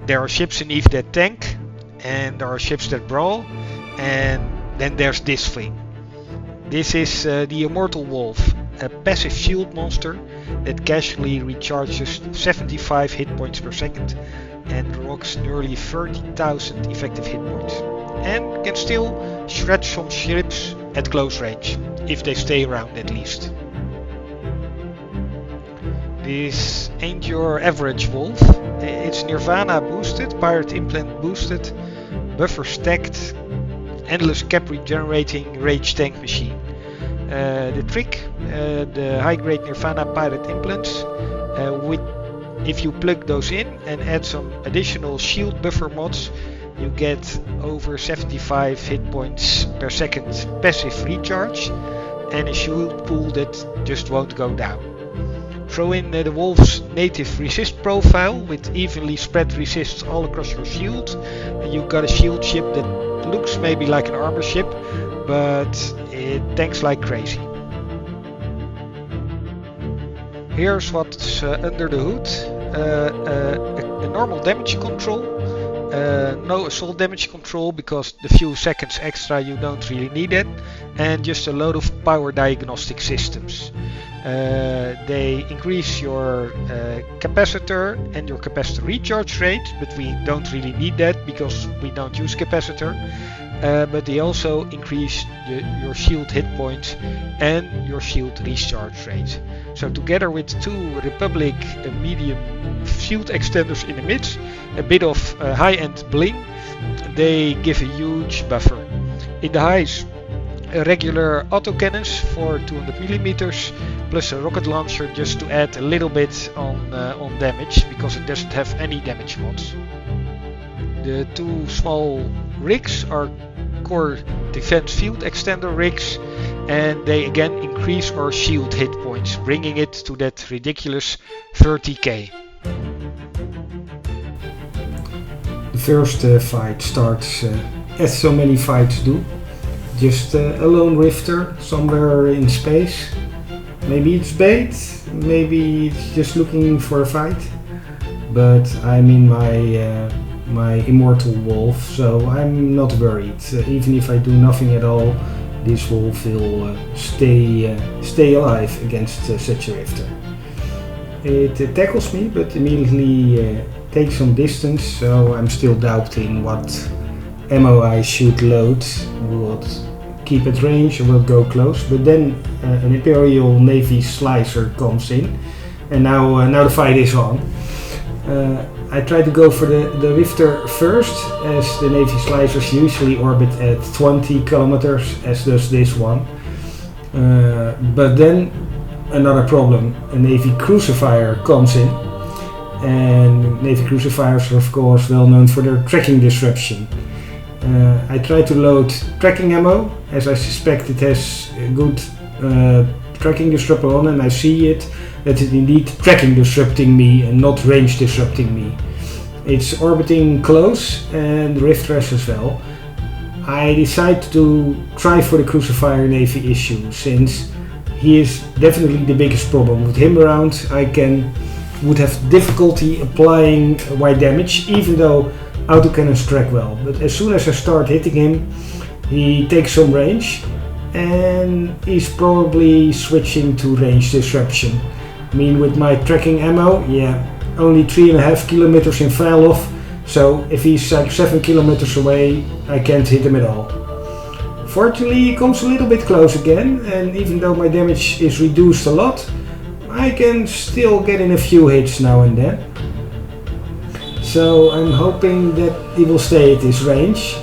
there are ships in EVE that tank, and there are ships that brawl, and then there's this thing. This is the Immortal Wolf, a passive shield monster that casually recharges 75 hit points per second and rocks nearly 30,000 effective hit points, and can still shred some ships at close range, if they stay around at least. This ain't your average wolf. It's Nirvana boosted, pirate implant boosted, buffer stacked, endless cap regenerating rage tank machine. The trick, the high grade Nirvana pirate implants, if you plug those in and add some additional shield buffer mods, you get over 75 hit points per second passive recharge and a shield pool that just won't go down. Throw in the wolf's native resist profile with evenly spread resists all across your shield, and you've got a shield ship that looks maybe like an armor ship, but it tanks like crazy. Here's what's under the hood. A normal damage control, no assault damage control because the few seconds extra you don't really need it, and just a load of power diagnostic systems. They increase your capacitor and your capacitor recharge rate, but we don't really need that because we don't use capacitor. But they also increase your shield hit points and your shield recharge rate. So together with two Republic medium shield extenders in the mids, a bit of high-end bling, they give a huge buffer. In the highs, regular autocannons for 200mm plus a rocket launcher just to add a little bit on damage because it doesn't have any damage mods. The two small rigs are core defense field extender rigs, and they again increase our shield hit points, bringing it to that ridiculous 30k. The first fight starts as so many fights do. Just a lone rifter somewhere in space. Maybe it's bait, maybe it's just looking for a fight. But I'm in my Immortal Wolf, so I'm not worried. Even if I do nothing at all, this wolf will stay alive against such a rifter. It tackles me, but immediately takes some distance, so I'm still doubting what ammo I should load. Will it keep at range or will it go close? But then an Imperial Navy slicer comes in, and now the fight is on. I try to go for the Rifter first, as the Navy slicers usually orbit at 20 kilometers, as does this one. But then another problem, a Navy Crucifier comes in, and Navy Crucifiers are of course well known for their tracking disruption. I try to load tracking ammo, as I suspect it has a good tracking disruptor on, and I see that it indeed tracking disrupting me and not range disrupting me. It's orbiting close and Rift Rash as well. I decide to try for the Crucifier Navy issue, since he is definitely the biggest problem. With him around, I would have difficulty applying wide damage, even though autocannons track well. But as soon as I start hitting him, he takes some range, and he's probably switching to range disruption. I mean, with my tracking ammo, yeah, only 3.5 kilometers in Valov, so if he's like 7 kilometers away, I can't hit him at all. Fortunately, he comes a little bit close again, and even though my damage is reduced a lot, I can still get in a few hits now and then. So I'm hoping that he will stay at his range,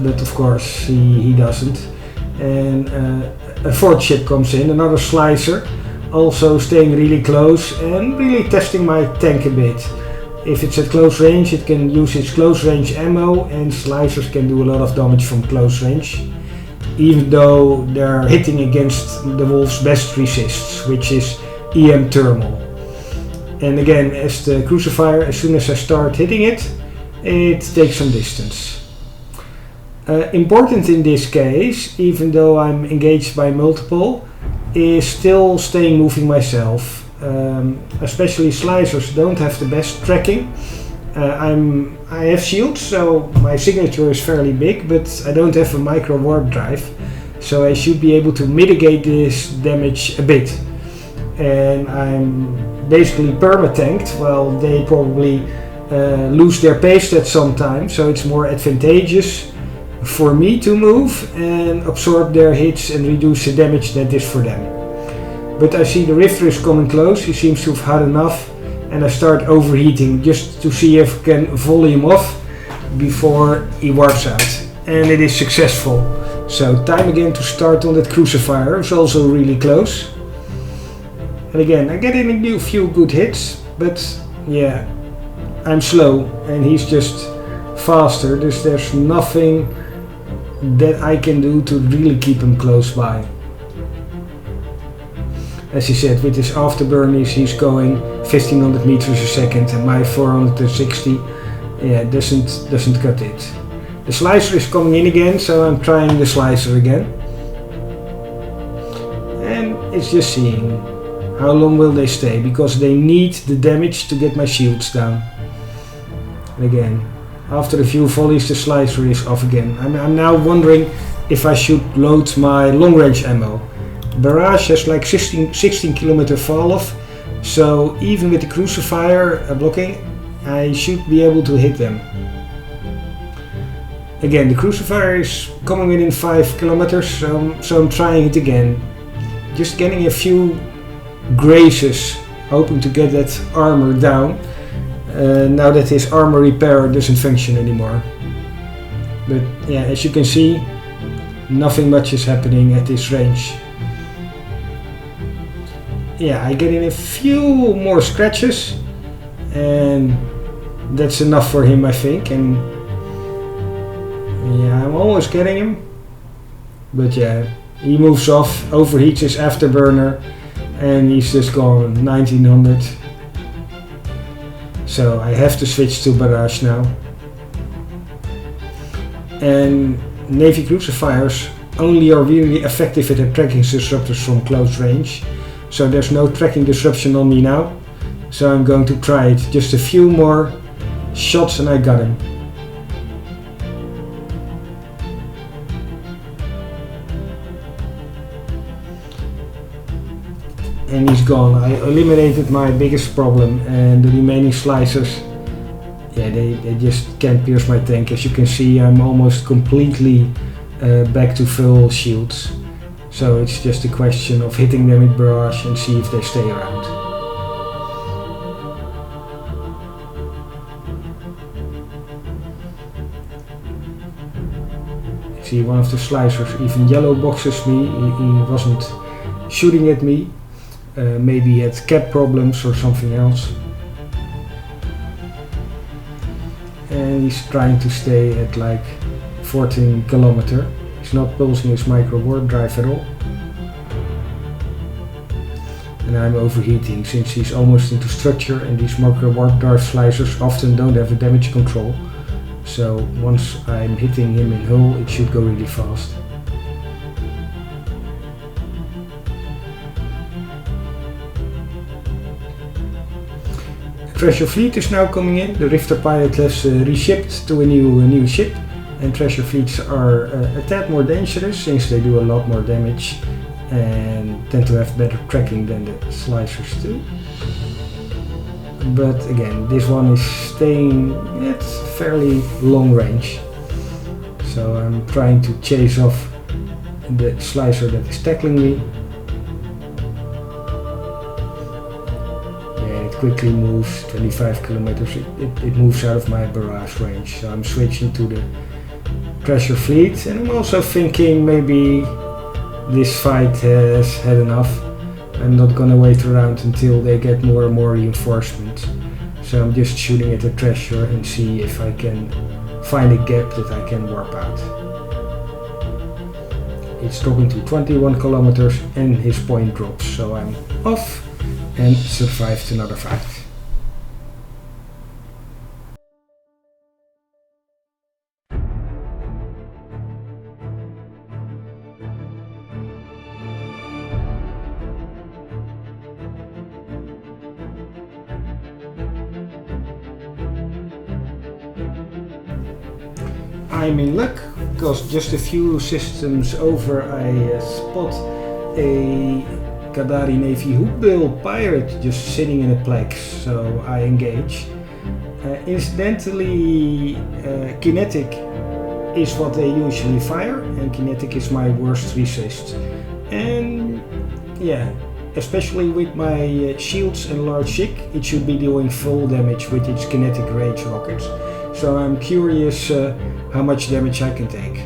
but of course he doesn't. And a fourth ship comes in, another slicer, also staying really close and really testing my tank a bit. If it's at close range, it can use its close range ammo, and slicers can do a lot of damage from close range, even though they're hitting against the wolf's best resists, which is EM thermal. And again, as the Crucifier, as soon as I start hitting it, it takes some distance. Important in this case, even though I'm engaged by multiple, is still staying moving myself. Especially slicers don't have the best tracking, I have shields, so my signature is fairly big, but I don't have a micro warp drive, so I should be able to mitigate this damage a bit. And I'm basically perma-tanked, while they probably lose their pace at some time, so it's more advantageous for me to move and absorb their hits and reduce the damage that is for them. But I see the Rifter is coming close, he seems to have had enough, and I start overheating just to see if I can volley him off before he warps out. And it is successful. So time again to start on that Crucifier, it's also really close. And again, I get in a few good hits, but yeah, I'm slow and he's just faster, there's nothing that I can do to really keep him close by. As he said, with his afterburn he's going 1500 meters a second, and my 460 doesn't cut it. The Slicer is coming in again, so I'm trying the Slicer again. And it's just seeing how long will they stay, because they need the damage to get my shields down. And again, after a few volleys the Slicer is off again. I'm now wondering if I should load my long range ammo. Barrage has like 16 kilometer fall off, so even with the Crucifier blocking, I should be able to hit them. Again, the Crucifier is coming within 5 kilometers, so I'm trying it again. Just getting a few grazes, hoping to get that armor down, now that his armor repair doesn't function anymore. But yeah, as you can see, nothing much is happening at this range. Yeah, I get in a few more scratches, and that's enough for him, I think. And yeah, I'm almost getting him, but yeah, he moves off, overheats his afterburner, and he's just gone 1900. So I have to switch to barrage now. And Navy Crucifiers only are really effective at tracking disruptors from close range. So there's no tracking disruption on me now. So I'm going to try it. Just a few more shots and I got him. And he's gone. I eliminated my biggest problem, and the remaining slicers, yeah, they just can't pierce my tank. As you can see, I'm almost completely back to full shields. So it's just a question of hitting them with barrage and see if they stay around. See, one of the slicers even yellow boxes me. He wasn't shooting at me. Maybe he had cap problems or something else. And he's trying to stay at like 14 kilometer. He's not pulsing his micro warp drive at all. And I'm overheating since he's almost into structure, and these micro warp drive slicers often don't have a damage control. So once I'm hitting him in hull, it should go really fast. Thrasher fleet is now coming in. The Rifter pilot has reshipped to a new ship, and Thrasher fleets are a tad more dangerous since they do a lot more damage and tend to have better tracking than the slicers do. But again, this one is staying at fairly long range, so I'm trying to chase off the slicer that is tackling me. Quickly moves 25 kilometers. It moves out of my barrage range, so I'm switching to the Thrasher fleet, and I'm also thinking maybe this fight has had enough. I'm not gonna wait around until they get more and more reinforcements, so I'm just shooting at the Thrasher and see if I can find a gap that I can warp out. It's dropping to 21 kilometers and his point drops, so I'm off and survived another fight. I'm in luck, because just a few systems over I spot a Kadari Navy Hookbill pirate just sitting in a plex, so I engage. Incidentally, kinetic is what they usually fire, and kinetic is my worst resist. And yeah, especially with my shields and large ship, it should be doing full damage with its kinetic range rockets. So I'm curious how much damage I can take.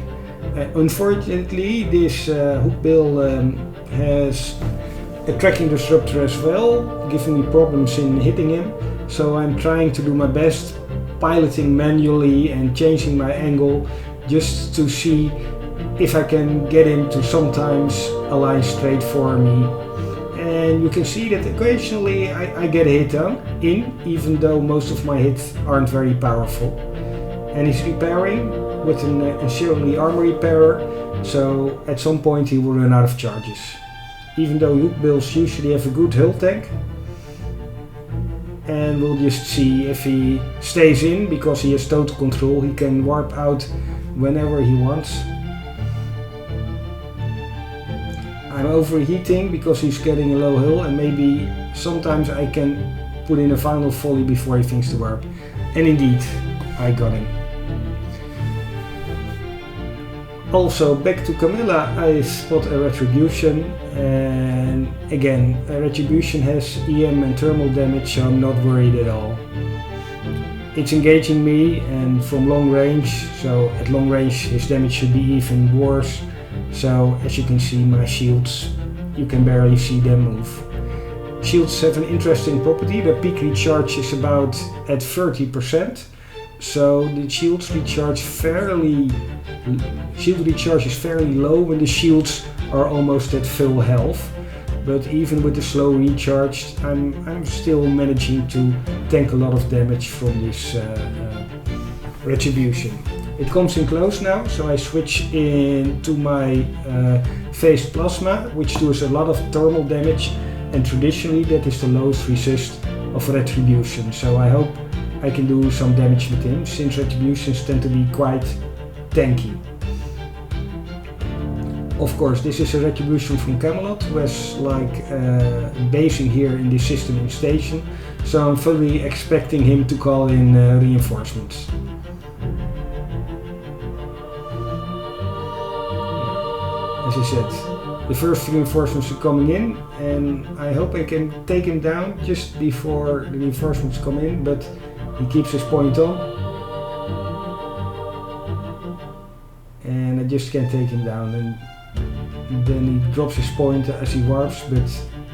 Unfortunately, this Hookbill has a tracking disruptor as well, giving me problems in hitting him. So I'm trying to do my best, piloting manually and changing my angle just to see if I can get him to sometimes align straight for me. And you can see that occasionally I get a hit in, even though most of my hits aren't very powerful. And he's repairing with an auxiliary armor repairer, so at some point he will run out of charges. Even though Hookbills usually have a good hull tank. And we'll just see if he stays in, because he has total control. He can warp out whenever he wants. I'm overheating because he's getting a low hull, and maybe sometimes I can put in a final volley before he thinks to warp. And indeed, I got him. Also, back to Camilla, I spot a Retribution, and again, a Retribution has EM and thermal damage, so I'm not worried at all. It's engaging me, and from long range, so at long range his damage should be even worse. So as you can see, my shields, you can barely see them move. Shields have an interesting property. The peak recharge is about at 30%, so the shield recharge is fairly low when the shields are almost at full health. But even with the slow recharge, I'm still managing to tank a lot of damage from this Retribution. It comes in close now, so I switch into my phased plasma, which does a lot of thermal damage, and traditionally that is the lowest resist of Retribution. So I hope I can do some damage with him, since Retributions tend to be quite tanky. Of course, this is a Retribution from Camelot, who has like basing here in this system in station, so I'm fully expecting him to call in reinforcements. As I said, the first reinforcements are coming in, and I hope I can take him down just before the reinforcements come in, but he keeps his point on. And I just can't take him down, and then he drops his point as he warps, but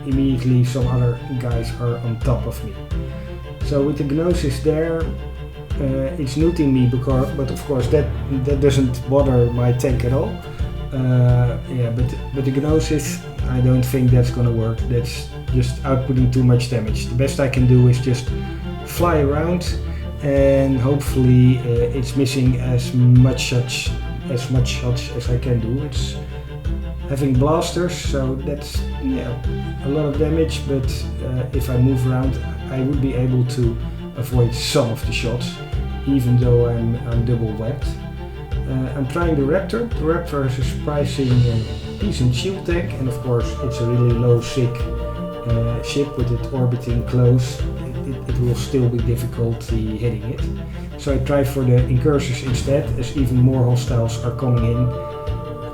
immediately some other guys are on top of me. So with the Gnosis there, it's looting me, but of course that doesn't bother my tank at all. But the Gnosis, I don't think that's gonna work. That's just outputting too much damage. The best I can do is just fly around, and hopefully it's missing as much shots as I can do. It's having blasters, so that's a lot of damage, but if I move around I would be able to avoid some of the shots, even though I'm double whacked. I'm trying the Raptor. The Raptor has a surprising decent shield tank, and of course it's a really low sick ship with it orbiting close. It will still be difficulty hitting it. So I try for the Incursors instead, as even more hostiles are coming in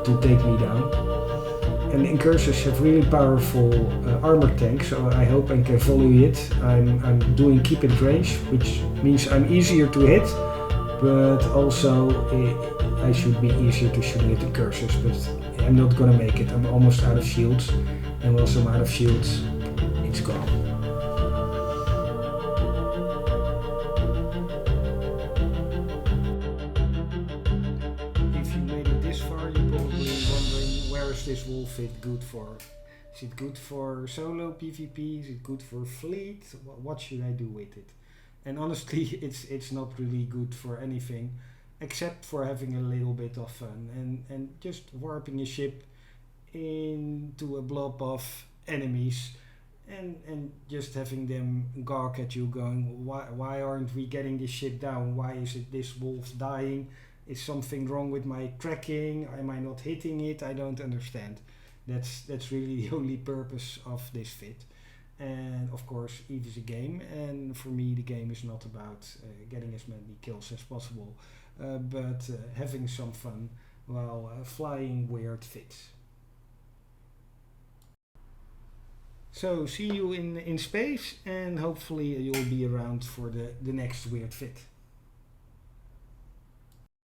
to take me down. And the Incursors have really powerful armor tanks, so I hope I can follow it. I'm doing keep it range, which means I'm easier to hit, but also I should be easier to shoot at Incursors, but I'm not gonna make it. I'm almost out of shields, and once I'm out of shields, it's gone. This wolf fit good for? Is it good for solo PvP? Is it good for fleet? What should I do with it? And honestly, it's not really good for anything, except for having a little bit of fun and just warping a ship into a blob of enemies and just having them gawk at you, going, why aren't we getting this shit down? Why is it this wolf dying? Is something wrong with my tracking? Am I not hitting it? I don't understand. That's really the only purpose of this fit. And of course, EVE is a game, and for me, the game is not about getting as many kills as possible, but having some fun while flying weird fits. So see you in space, and hopefully you'll be around for the next weird fit.